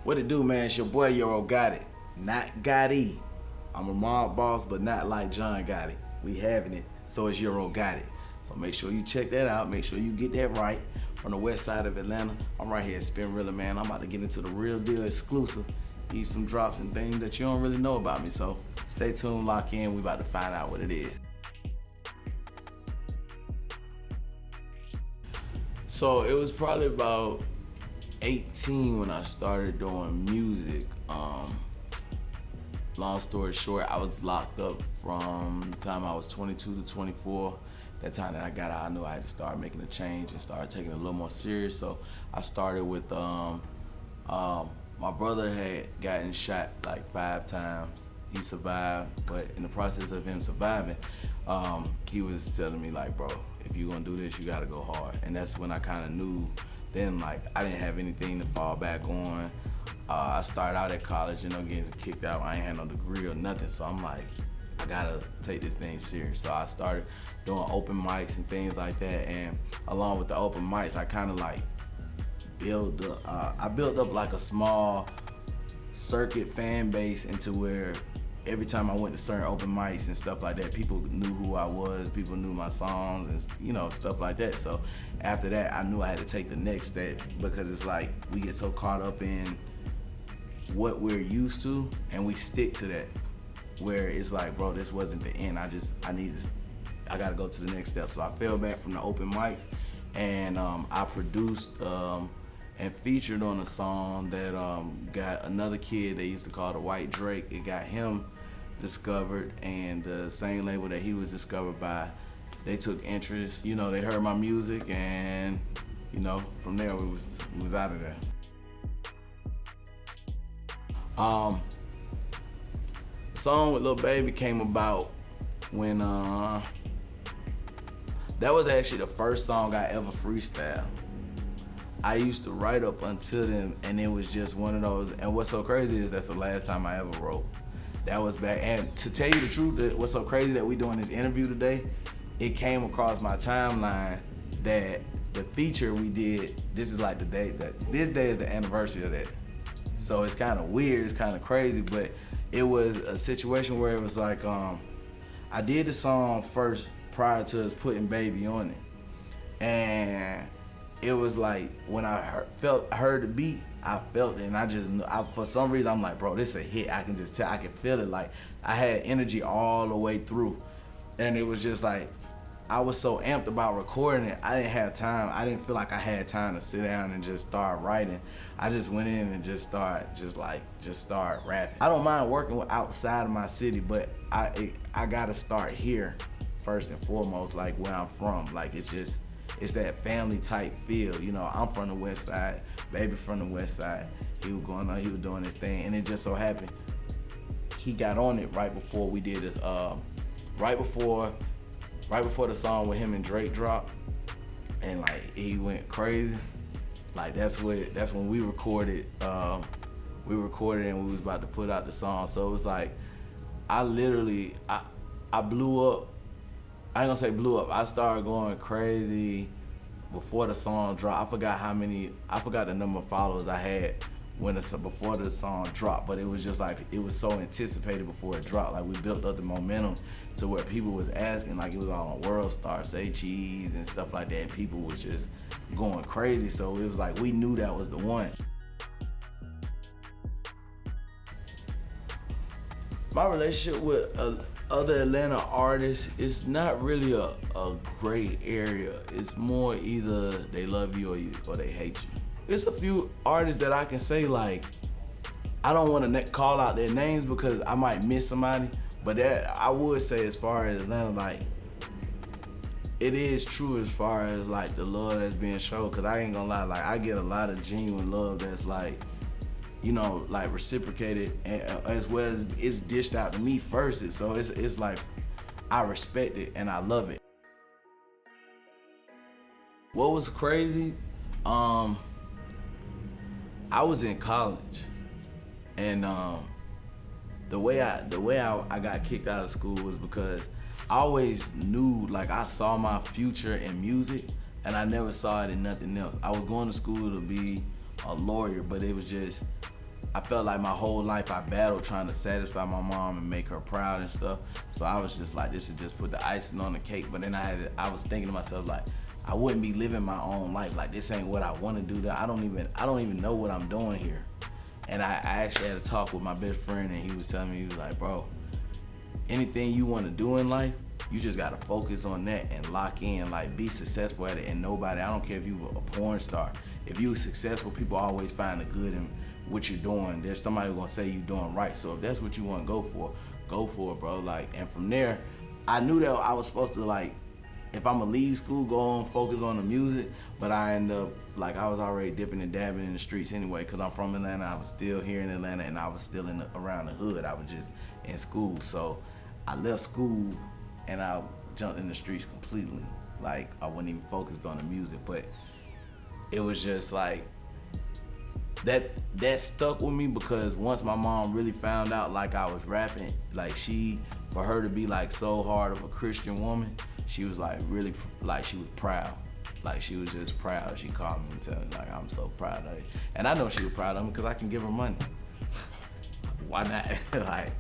What it do, man? It's your boy Euro Gotit, not Gotti. I'm a mob boss, but not like John Gotti. We having it, so it's Euro Gotit. So make sure you check that out. Make sure you get that right. From the west side of Atlanta, I'm right here at Spin Realer, man. I'm about to get into the real deal exclusive. Eat some drops and things that you don't really know about me. So stay tuned, lock in. We about to find out what it is. So it was probably about 18 when I started doing music. Long story short, I was locked up from the time I was 22 to 24. That time that I got out, I knew I had to start making a change and start taking it a little more serious. So I started with, my brother had gotten shot like 5 times. He survived, but in the process of him surviving, he was telling me like, bro, if you're gonna do this, you gotta go hard. And that's when I kind of knew then, like, I didn't have anything to fall back on. I started out at college, getting kicked out. I ain't had no degree or nothing, so I'm like, I gotta take this thing serious. So I started doing open mics and things like that, and along with the open mics, I kind of like built up like a small circuit fan base into where every time I went to certain open mics and stuff like that, people knew who I was, people knew my songs and stuff like that. So after that, I knew I had to take the next step, because it's like we get so caught up in what we're used to and we stick to that, where it's like, bro, this wasn't the end. I gotta go to the next step. So I fell back from the open mics, and I produced and featured on a song that got another kid they used to call the White Drake. It got him discovered, and the same label that he was discovered by, they took interest. They heard my music, and from there we was out of there. The song with Lil Baby came about when that was actually the first song I ever freestyled. I used to write up until then, and it was just one of those. And what's so crazy is that's the last time I ever wrote. That was back. And to tell you the truth, what's so crazy that we doing this interview today, it came across my timeline that the feature we did, this is like the day this day is the anniversary of that. So it's kind of weird, it's kind of crazy, but it was a situation where it was like, I did the song first prior to us putting Baby on it. And it was like, when I heard the beat, I felt it, and I just knew, for some reason, I'm like, bro, this is a hit. I can just tell, I can feel it. Like, I had energy all the way through. And it was just like, I was so amped about recording it, I didn't have time. I didn't feel like I had time to sit down and just start writing. I just went in and just start rapping. I don't mind working outside of my city, but I gotta start here first and foremost, like where I'm from. Like, it's that family type feel. I'm from the west side, Baby from the west side. He was doing his thing, and it just so happened he got on it right before we did this, right before the song with him and Drake dropped, and like he went crazy. Like that's when we recorded. We recorded and we was about to put out the song. So it was like, I blew up. I ain't gonna say blew up. I started going crazy before the song dropped. I forgot the number of followers I had before the song dropped, but it was just like, it was so anticipated before it dropped. Like, we built up the momentum to where people was asking, like it was all on World Star, Say Cheese and stuff like that. People was just going crazy. So it was like, we knew that was the one. My relationship with other Atlanta artists is not really a gray area. It's more either they love you or they hate you. It's a few artists that I can say, like, I don't want to call out their names because I might miss somebody, but that I would say, as far as Atlanta, like, it is true as far as like the love that's being shown. Cause I ain't gonna lie, like, I get a lot of genuine love that's like, like reciprocated, as well as it's dished out to me first. So it's like, I respect it and I love it. What was crazy? I was in college, and the way I got kicked out of school was because I always knew, like, I saw my future in music, and I never saw it in nothing else. I was going to school to be a lawyer, but it was just, I felt like my whole life I battled trying to satisfy my mom and make her proud and stuff. So I was just like, this is just put the icing on the cake. But then I was thinking to myself like, I wouldn't be living my own life. Like this ain't what I want to do. I don't even know what I'm doing here. And I actually had a talk with my best friend, and he was telling me, he was like, bro, anything you want to do in life, you just gotta focus on that and lock in, like be successful at it. And nobody, I don't care if you were a porn star, if you were successful, people always find the good in what you're doing. There's somebody who's gonna say you're doing right. So if that's what you want to go for it, bro. Like, and from there, I knew that I was supposed to, like, if I'm gonna leave school, go on, focus on the music, but I ended up, like, I was already dipping and dabbing in the streets anyway, because I'm from Atlanta. I was still here in Atlanta, and I was still around the hood. I was just in school. So I left school, and I jumped in the streets completely. Like, I wasn't even focused on the music, but it was just like, that stuck with me, because once my mom really found out, like, I was rapping, like, for her to be, like, so hard of a Christian woman, she was, like, really, like, she was proud. Like, she was just proud. She called me and told me, like, I'm so proud of you. And I know she was proud of me because I can give her money. Why not? Like,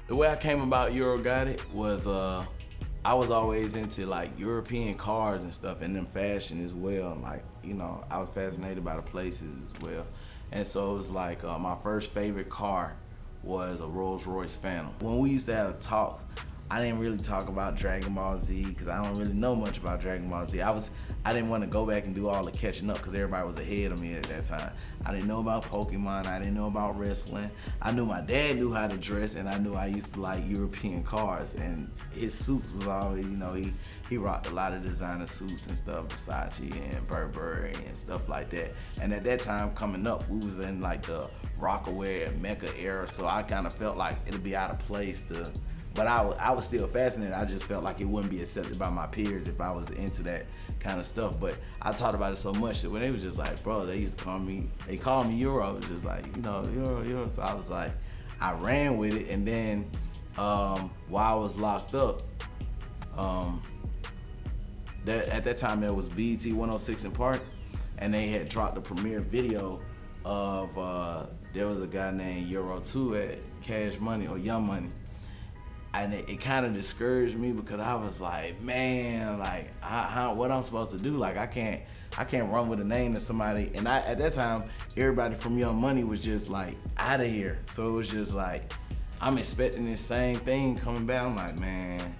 the way I came about Euro Gotit was, I was always into, like, European cars and stuff, and then fashion as well. Like, you know, I was fascinated by the places as well. And so it was like, my first favorite car was a Rolls Royce Phantom. When we used to have talks, I didn't really talk about Dragon Ball Z because I don't really know much about Dragon Ball Z. I didn't want to go back and do all the catching up because everybody was ahead of me at that time. I didn't know about Pokemon. I didn't know about wrestling. I knew my dad knew how to dress, and I knew I used to like European cars. And his suits was always, you know, he rocked a lot of designer suits and stuff, Versace and Burberry and stuff like that. And at that time coming up, we was in like the Rockaway and Mecca era, so I kind of felt like it'd be out of place to. But I was still fascinated. I just felt like it wouldn't be accepted by my peers if I was into that kind of stuff. But I talked about it so much that when they was just like, bro, they called me Euro. I was just like, you know, Euro. So I was like, I ran with it. And then while I was locked up, at that time there was BET 106 in Park, and they had dropped the premiere video of, there was a guy named Euro 2 at Cash Money or Young Money. And it kind of discouraged me because I was like, man, like, what I'm supposed to do? Like, I can't run with a name of somebody. And at that time, everybody from Young Money was just like out of here. So it was just like, I'm expecting this same thing coming back. I'm like, man,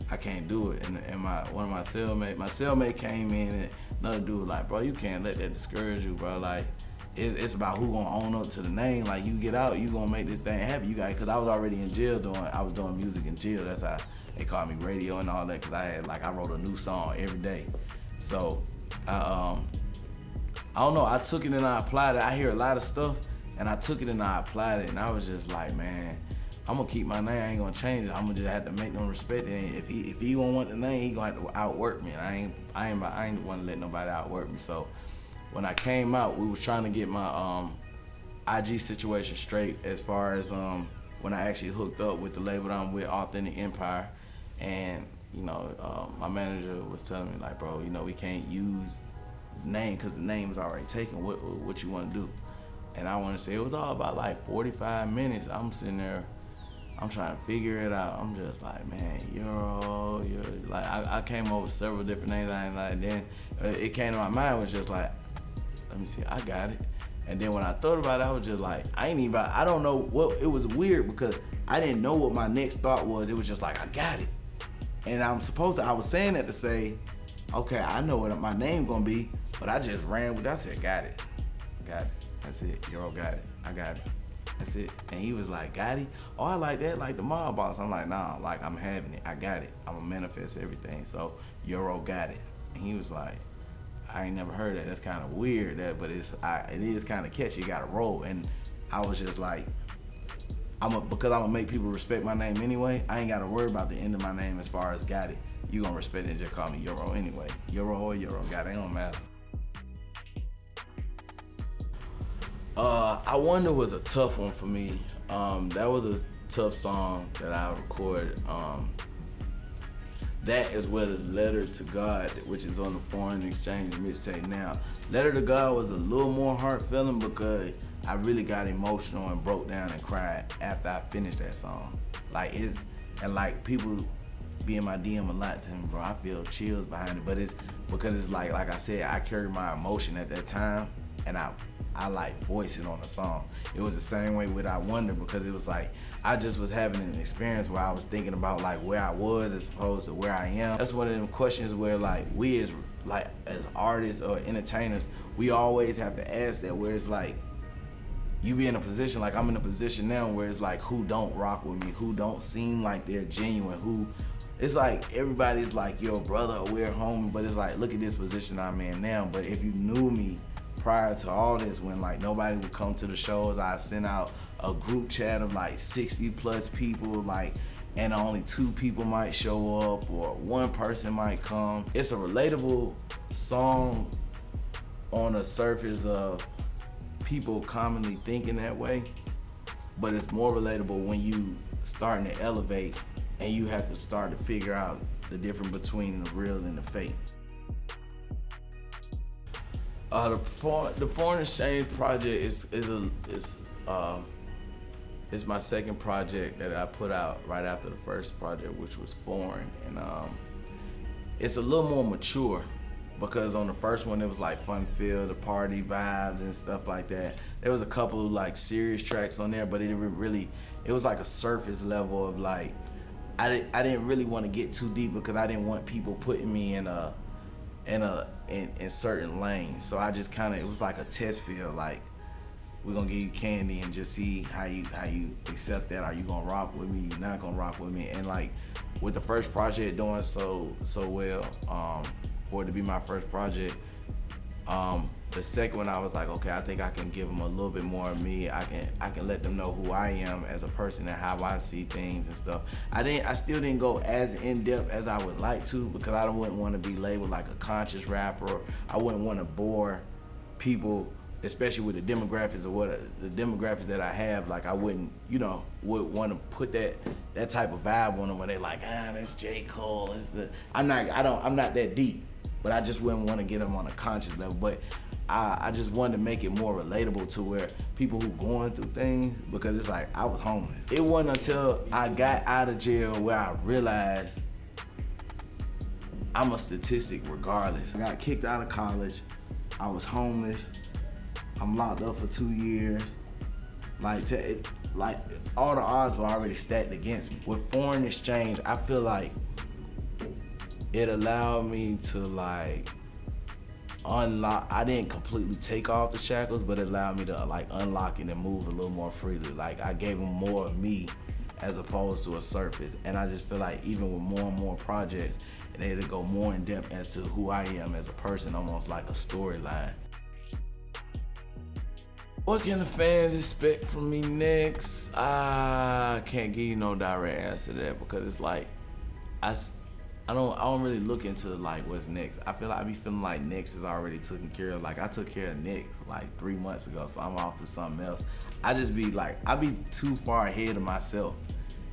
I can't do it. And one of my cellmate came in, and another dude like, bro, you can't let that discourage you, bro. Like, it's about who gonna own up to the name. Like, you get out, you gonna make this thing happen. You got, because I was already in jail I was doing music in jail. That's how they called me radio and all that, because I wrote a new song every day. So I don't know, I took it and I applied it. I hear a lot of stuff, and I took it and I applied it, and I was just like, man, I'm gonna keep my name. I ain't gonna change it. I'm gonna just have to make them respect it. And if he don't want the name, he gonna have to outwork me. And I ain't want to let nobody outwork me. So when I came out, we was trying to get my IG situation straight as far as when I actually hooked up with the label that I'm with, Authentic Empire. And, you know, my manager was telling me, like, bro, you know, we can't use the name because the name is already taken. What you want to do? And I want to say it was all about like 45 minutes. I'm sitting there, I'm trying to figure it out. I'm just like, man, Euro. Like, I came up with several different names. I ain't like, then it came to my mind, was just like, let me see, I got it. And then when I thought about it, I was just like, I don't know what, it was weird because I didn't know what my next thought was. It was just like, I got it. And I was saying that to say, okay, I know what my name gonna be, but I just ran with it. I said, got it. That's it, Euro got it, I got it. That's it. And he was like, got it? Oh, I like that, like the mob boss. I'm like, nah, like, I'm having it, I got it. I'm gonna manifest everything, so Euro got it. And he was like, I ain't never heard that. That's kind of weird, but it is kind of catchy. You got to roll. And I was just like, because I'm gonna make people respect my name anyway. I ain't got to worry about the end of my name as far as got it. You gonna respect it and just call me Euro anyway. Euro or Euro, got it. It don't matter. I Wonder was a tough one for me. That was a tough song that I recorded. That as well as Letter to God, which is on the Foreign Exchange mixtape now. Letter to God was a little more heartfelt because I really got emotional and broke down and cried after I finished that song. Like people be in my DM a lot to me, bro. I feel chills behind it, but it's because it's like I said, I carried my emotion at that time, and I like voice it on the song. It was the same way with I Wonder, because it was like I just was having an experience where I was thinking about like where I was as opposed to where I am. That's one of them questions where like we as artists or entertainers, we always have to ask that, where it's like you be in a position, like I'm in a position now where it's like who don't rock with me, who don't seem like they're genuine, who it's like everybody's like your brother or we're home, but it's like look at this position I'm in now. But if you knew me prior to all this, when like nobody would come to the shows, I sent out a group chat of like 60 plus people, like, and only 2 people might show up or 1 person might come. It's a relatable song on the surface of people commonly thinking that way, but it's more relatable when you starting to elevate and you have to start to figure out the difference between the real and the fake. The Foreign Exchange project is my second project that I put out right after the first project, which was Foreign, and it's a little more mature because on the first one it was like fun-filled, the party vibes and stuff like that. There was a couple of like serious tracks on there, but it was like a surface level of like I didn't really want to get too deep because I didn't want people putting me in certain lanes. So I just it was like a test field, like we're gonna give you candy and just see how you accept that. Are you gonna rock with me? You're not gonna rock with me. And like with the first project doing so well, for it to be my first project, the second one I was like, okay, I think I can give them a little bit more of me. I can let them know who I am as a person and how I see things and stuff. I still didn't go as in depth as I would like to because I wouldn't want to be labeled like a conscious rapper. I wouldn't want to bore people, especially with the demographics that I have. Like I wouldn't, would want to put that type of vibe on them where they like, that's J. Cole. I'm not that deep, but I just wouldn't want to get them on a conscious level. But I just wanted to make it more relatable to where people who going through things, because it's like I was homeless. It wasn't until I got out of jail where I realized I'm a statistic regardless. I got kicked out of college. I was homeless. I'm locked up for 2 years. Like all the odds were already stacked against me. With Foreign Exchange, I feel like it allowed me to like unlock. I didn't completely take off the shackles, but it allowed me to like unlock it and move a little more freely. Like I gave them more of me as opposed to a surface. And I just feel like even with more and more projects, they had to go more in depth as to who I am as a person, almost like a storyline. What can the fans expect from me next? I can't give you no direct answer to that because it's like I don't really look into like what's next. I feel like I be feeling like next is already taken care of. Like I took care of next like 3 months ago, so I'm off to something else. I be too far ahead of myself.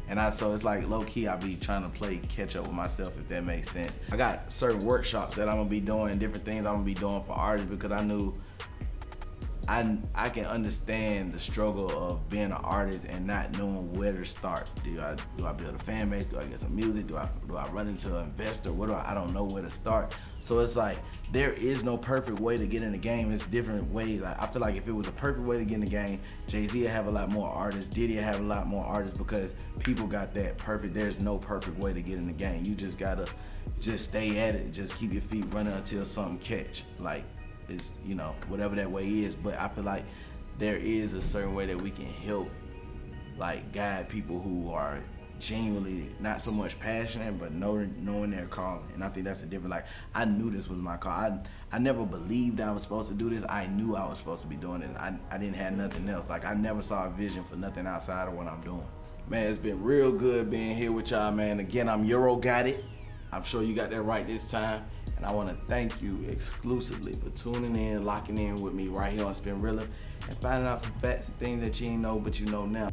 And so it's like low key I be trying to play catch up with myself, if that makes sense. I got certain workshops that I'm gonna be doing, different things I'm gonna be doing for artists because I knew I can understand the struggle of being an artist and not knowing where to start. Do I build a fan base? Do I get some music? Do I run into an investor? I don't know where to start. So it's like there is no perfect way to get in the game. It's different ways. I feel like if it was a perfect way to get in the game, Jay-Z would have a lot more artists, Diddy would have a lot more artists because people got that perfect. There's no perfect way to get in the game. You just gotta just stay at it. Just keep your feet running until something catch. Like, it's, whatever that way is. But I feel like there is a certain way that we can help like guide people who are genuinely not so much passionate but knowing their calling. And I think that's the difference. Like I knew this was my call. I never believed I was supposed to do this. I knew I was supposed to be doing this. I didn't have nothing else. Like I never saw a vision for nothing outside of what I'm doing. Man, it's been real good being here with y'all, man. Again, I'm Euro Gotit. I'm sure you got that right this time. And I want to thank you exclusively for tuning in, locking in with me right here on Spin Realer, and finding out some facts and things that you didn't know, but you know now.